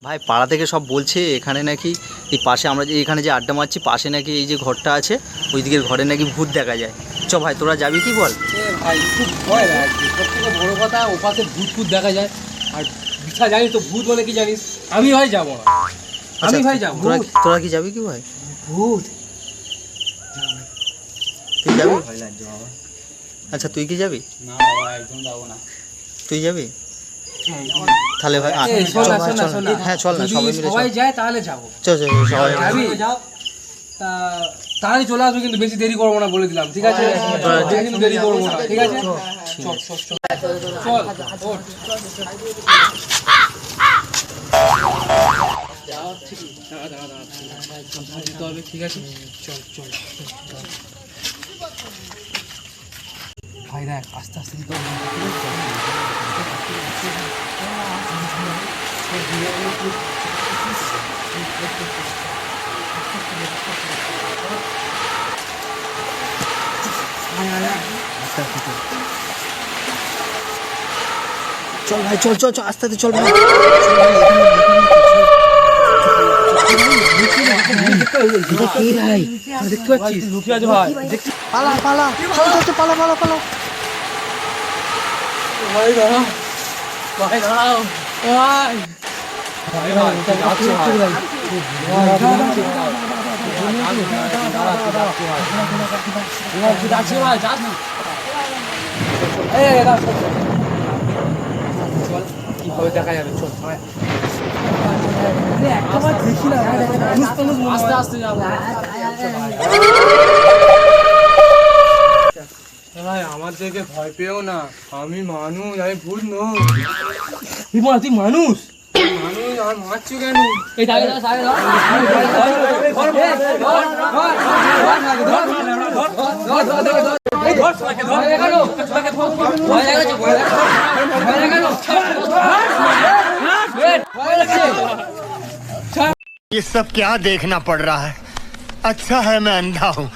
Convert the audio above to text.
ভাই পাড়া থেকে সব বলছে এখানে নাকি এই পাশে আমরা যে এখানে যে আড্ডা মারছি পাশে নাকি এই যে ঘরটা আছে ওই দিকের ঘরে নাকি ভূত দেখা যায়। চ ভাই তোরা যাবি কি বল? ভাই খুব ভয় লাগছে, সব থেকে বড় কথা ও পাশে ভূত ফুত দেখা যায়। আর বিছা জানিস তো ভূত বলে কি জানিস? আমি ভাই যাবো না, আমি ভাই যাবো। তোরা কি যাবি কি ভাই? ভূত তুই যাবি? ভয় লাগছে বাবা। আচ্ছা তুই কি যাবি? না বাবা একদম যাবো না। তুই যাবি তাহলে ভাই? হ্যাঁ চল না, সবাই যায় তাহলে যাবো। চল চল সবাই যাও তা তাড়াতাড়ি চলে আসবে, কিন্তু বেশি দেরি করবো না বলে দিলাম, ঠিক আছে? কিন্তু দেরি করবো না, ঠিক আছে? চল ঠিক আছে, চল চল ভাই দেখ আস্তে আস্তে দিতে হবে। চল ভাই চল চল চল আস্তে আস্তে চল ভাই। দেখতে পাচ্ছিস লুকিয়ে আছে ভাই, পালা পালা পালা পালা পালা। ভাই দাঁড়াও, ভাই দাঁড়াও, ভাই ভাই ভাই যাচ্ছে ভাই, যাচ্ছে ভাই, যাস না। চল কিভাবে দেখা যাবে, চল আস্তে আস্তে যাবো ভাই। আমার থেকে ভয় পেও না, আমি মানুষ, আমি ভূত নই। তুই মানুষ, মানুষ আর মারছো কেন? এই দাঁড়িয়ে দাও, সাইডে দাও। ये सब क्या देखना पड़ रहा है? अच्छा है मैं अंधा हूँ।